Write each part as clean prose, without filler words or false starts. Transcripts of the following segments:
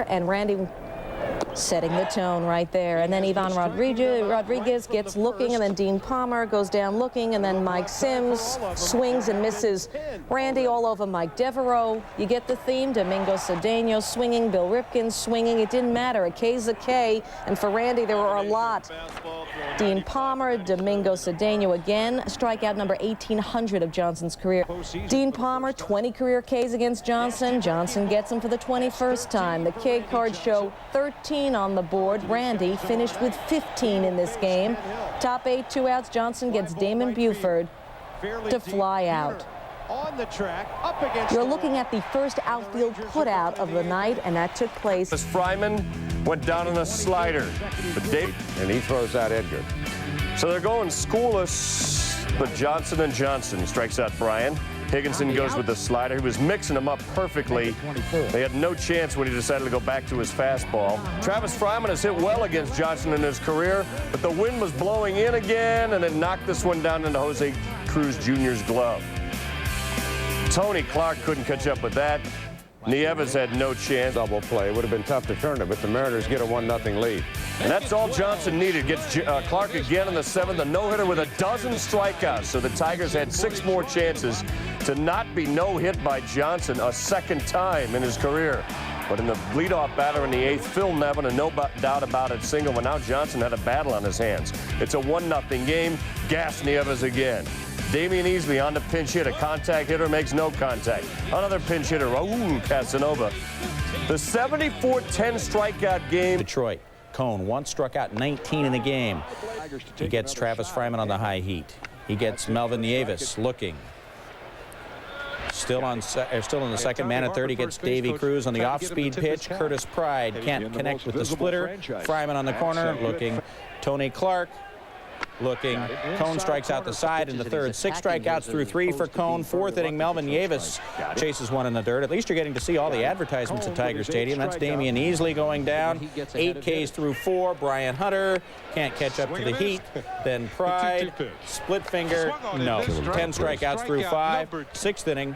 here, and Randy setting the tone right there. And then Ivan Rodriguez gets looking, and then Dean Palmer goes down looking, and then Mike Sims swings and misses. Randy all over Mike Devereaux. You get the theme. Domingo Cedeno swinging, Bill Ripken swinging. It didn't matter. A K's a K, and for Randy there were a lot. Dean Palmer, Domingo Cedeno again, strikeout number 1,800 of Johnson's career. Dean Palmer, 20 career Ks against Johnson. Johnson gets him for the 21st time. The K cards show 13 on the board. Randy finished with 15 in this game. Top 8, 2 outs. Johnson gets Damon Buford to fly out. You're looking at the first outfield putout of the night, and that took place. Fryman went down on a slider, and he throws out Edgar. So they're going scoreless, but Johnson and Johnson strikes out Bryan. Higginson goes with the slider. He was mixing them up perfectly. They had no chance when he decided to go back to his fastball. Travis Fryman has hit well against Johnson in his career, but the wind was blowing in again, and it knocked this one down into Jose Cruz Jr.'s glove. Tony Clark couldn't catch up with that. Nieves had no chance. Double play. It would have been tough to turn it, but the Mariners get a 1-0 lead. And that's all Johnson needed. Gets Clark again in the 7th, a no-hitter with a dozen strikeouts. So the Tigers had 6 more chances to not be no-hit by Johnson a second time in his career. But in the leadoff batter in the 8th, Phil Nevin, and no doubt about it, single. But now Johnson had a battle on his hands. It's a 1-0 game. Gas Nieves again. Damian Easley on the pinch hit. A contact hitter makes no contact. Another pinch hitter. Raul Casanova. The 74-10 strikeout game. Detroit. Cone once struck out 19 in the game. He gets Travis Fryman on the high heat. He gets Melvin Nieves looking. Still in the second. Man at third. He gets Davy Cruz on the off-speed pitch. Curtis Pride can't connect with the splitter. Fryman on the corner looking. Tony Clark looking. Cone strikes out the side in the 3rd. 6 strikeouts through 3 for Cone. 4th inning, Melvin Nieves chases one in the 3rd. At least you're getting to see all the advertisements at Tiger Stadium. That's Damian Easley going down. 8 Ks through 4. Brian Hunter can't catch up to the heat. Then Pride, split finger, no. 10 strikeouts through 5. 6th inning.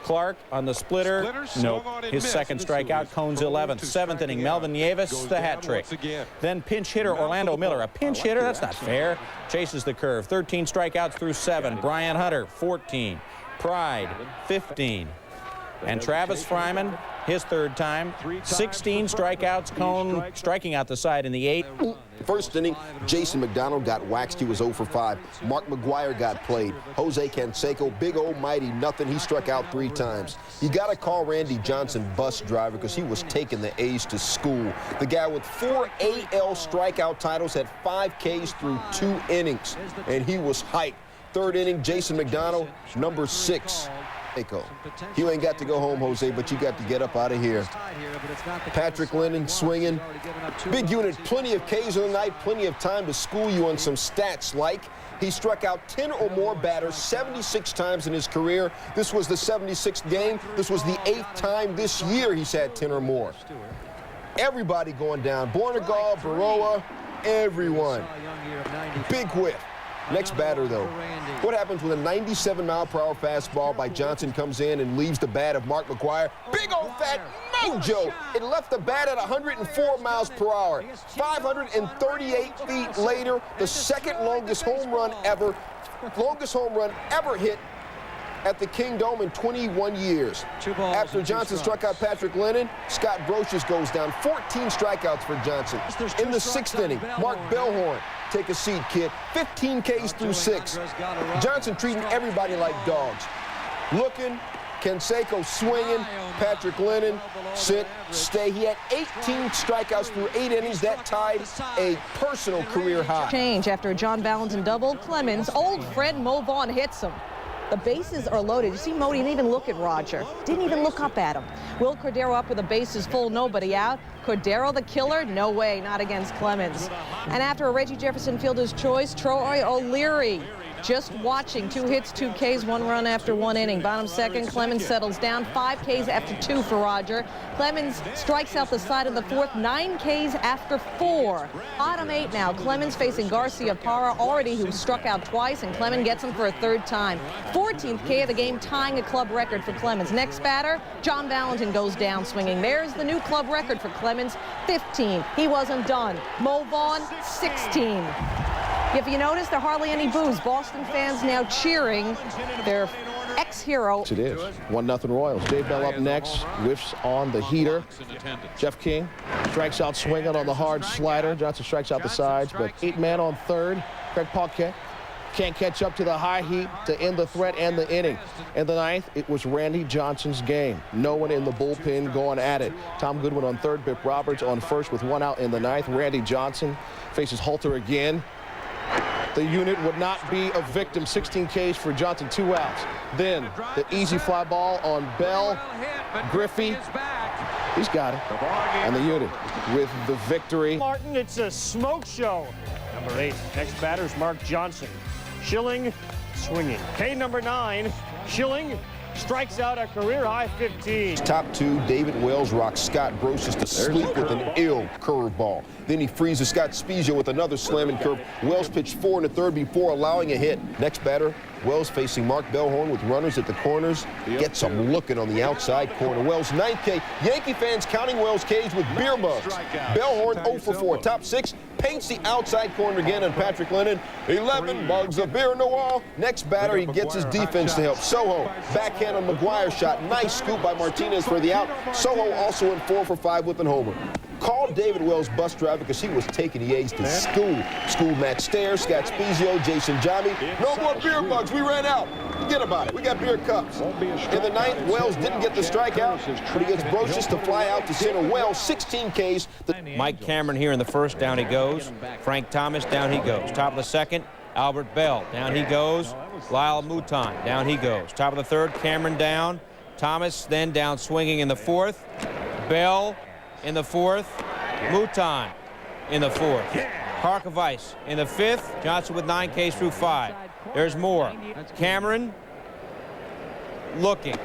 Clark on the splitter, nope. His 2nd strikeout. Cone's 11th. 7th inning, Melvin Nieves, the hat trick. Then pinch hitter Orlando Miller. A pinch hitter? That's not fair. Chases the curve. 13 strikeouts through 7. Brian Hunter, 14. Pride, 15. And Travis Fryman, his 3rd time. 16 strikeouts. Cone striking out the side in the 8th. First inning, Jason McDonald got waxed. He was 0 for 5. Mark McGuire got played. Jose Canseco, big old mighty nothing. He struck out 3 times. You got to call Randy Johnson bus driver because he was taking the A's to school. The guy with 4 AL strikeout titles had 5 Ks through 2 innings, and he was hyped. 3rd inning, Jason McDonald, number 6. You ain't got to go home, Jose, but you got to get up out of here. Patrick Lennon swinging. Big unit, plenty of Ks on the night, plenty of time to school you on some stats like he struck out 10 or more batters 76 times in his career. This was the 76th game. This was the 8th time this year he's had 10 or more. Everybody going down. Bornegal, Baroa, everyone. Big whiff. Next batter, though. What happens when a 97-mile-per-hour fastball by Johnson comes in and leaves the bat of Mark McGuire? Big old fat mojo! It left the bat at 104 miles per hour. 538 feet later, the 2nd longest home run ever hit at the Kingdome in 21 years. After Johnson struck out Patrick Lennon, Scott Brocious goes down. 14 strikeouts for Johnson. In the 6th inning, Mark Bellhorn. Take a seat, kid. 15 Ks through 6. Johnson treating everybody like dogs. Looking, Canseco swinging, Patrick Lennon, sit, stay. He had 18 strikeouts through 8 innings. That tied a personal career high. Change after a John Valentin double. Clemens, old Fred Mo Vaughn hits him. The bases are loaded. You see, Mo didn't even look at Roger. Didn't even look up at him. Will Cordero up with the bases full, nobody out. Cordero the killer? No way, not against Clemens. And after a Reggie Jefferson Fielder's choice, Troy O'Leary just watching. 2 hits, 2 Ks, 1 run after 1 inning. Bottom second, Clemens settles down. 5 Ks after 2 for Roger. Clemens strikes out the side of the 4th. 9 Ks after 4. Bottom 8 now. Clemens facing Garcia Parra already, who struck out twice, and Clemens gets him for a 3rd time. 14th K of the game, tying a club record for Clemens. Next batter, John Valentin goes down swinging. There's the new club record for Clemens, 15. He wasn't done. Mo Vaughn, 16. If you notice, there are hardly any boos. Boston fans now cheering their ex-hero. It is 1-0 Royals. Dave Bell up next, whiffs on the heater. Jeff King strikes out swinging on the hard slider. Johnson strikes out the sides, but 8-man on 3rd. Craig Paquette can't catch up to the high heat to end the threat and the inning. In the 9th, it was Randy Johnson's game. No one in the bullpen going at it. Tom Goodwin on 3rd, Bip Roberts on 1st with 1 out in the 9th. Randy Johnson faces Halter again. The unit would not be a victim. 16 Ks for Johnson, 2 outs. Then the easy fly ball on Bell. Griffey, he's got it. And the unit with the victory. Martin, it's a smoke show. Number 8, next batter is Mark Johnson. Schilling swinging. K number 9, Schilling strikes out a career-high 15. Top 2, David Wells rocks Scott Brosius to sleep with an ill curveball. Then he freezes Scott Spezia with another slamming curve. Wells pitched 4 1/3 before allowing a hit. Next batter, Wells facing Mark Bellhorn with runners at the corners. Gets him looking on the outside corner. Wells 9th K. Yankee fans counting Wells' Ks with beer mugs. Bellhorn 0 for 4. Top 6, paints the outside corner again on Patrick Lennon. 11 mugs of beer in the wall. Next batter, he gets his defense to help. Soho, backhand on McGuire shot. Nice scoop by Martinez for the out. Soho also in 4 for 5 with an homer. Called David Wells bus driver because he was taking the A's to school. School Matt Stair, Scott Spezio, Jason Jami. No more beer mugs. We ran out. Forget about it. We got beer cups. In the 9th, Wells didn't get the strikeout, but he gets Brosius to fly out to center. Wells, 16 Ks. Mike Cameron here in the 1st. Down he goes. Frank Thomas, down he goes. Top of the 2nd, Albert Bell. Down he goes. Lyle Mouton, down he goes. Top of the 3rd, Cameron down. Thomas then down swinging in the 4th. Bell in the 4th. Mouton in the 4th. Harkavais in the 5th. Johnson with 9 Ks through 5. There's more. Cameron looking.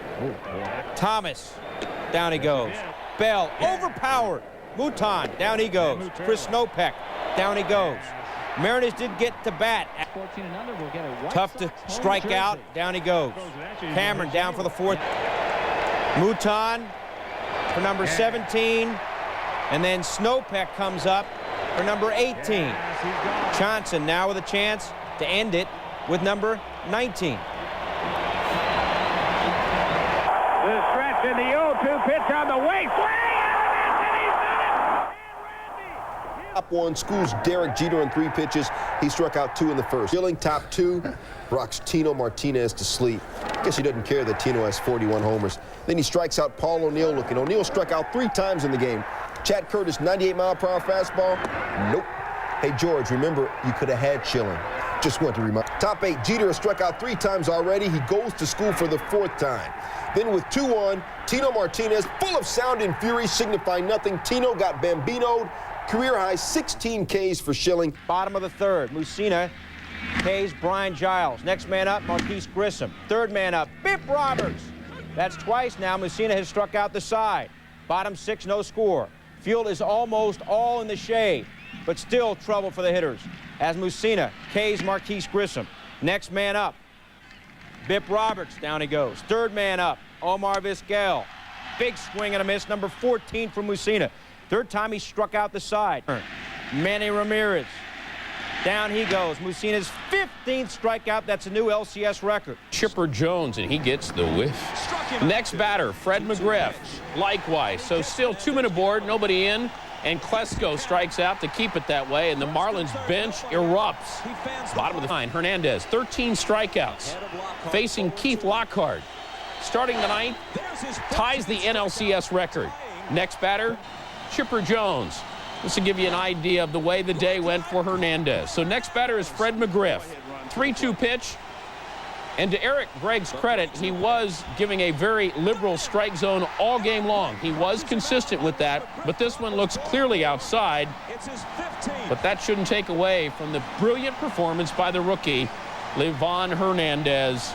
Thomas, down he goes. Bell overpowered. Mouton, down he goes. Chris Snopek, down he goes. Mariners did get to bat. Tough to strike out. Down he goes. Cameron down for the 4th. Mouton for number 17. And then Snopek comes up for number 18. Johnson now with a chance to end it with number 19. The stretch in the 0-2 pitch on the way. Top 1, schools Derek Jeter on 3 pitches. He struck out 2 in the 1st. Schilling, top 2, rocks Tino Martinez to sleep. Guess he doesn't care that Tino has 41 homers. Then he strikes out Paul O'Neill looking. O'Neill struck out 3 times in the game. Chad Curtis, 98-mile-per-hour fastball. Nope. Hey, George, remember, you could have had Schilling. Just want to remind. Top 8, Jeter has struck out 3 times already. He goes to school for the 4th time. Then with 2-1, Tino Martinez, full of sound and fury, signifying nothing. Tino got Bambino'd. Career high 16 Ks for Schilling. Bottom of the 3rd, Musina Ks Brian Giles. Next man up, Marquise Grissom. 3rd man up, Bip Roberts. That's twice now. Musina has struck out the side. Bottom 6, no score. Field is almost all in the shade, but still trouble for the hitters. As Musina Ks Marquise Grissom. Next man up, Bip Roberts. Down he goes. 3rd man up, Omar Vizquel. Big swing and a miss, number 14 from Musina. 3rd time he struck out the side. Manny Ramirez. Down he goes. Musina's 15th strikeout. That's a new LCS record. Chipper Jones, and he gets the whiff. Next batter, Fred McGriff. Likewise. So still 2-men aboard, nobody in. And Klesko strikes out to keep it that way, and the Marlins bench erupts. Bottom of the 9, Hernandez, 13 strikeouts. Facing Keith Lockhart. Starting the 9th, ties the NLCS record. Next batter, Chipper Jones. This will give you an idea of the way the day went for Hernandez. So next batter is Fred McGriff. 3-2 pitch. And to Eric Gregg's credit, he was giving a very liberal strike zone all game long. He was consistent with that, but this one looks clearly outside. But that shouldn't take away from the brilliant performance by the rookie Levon Hernandez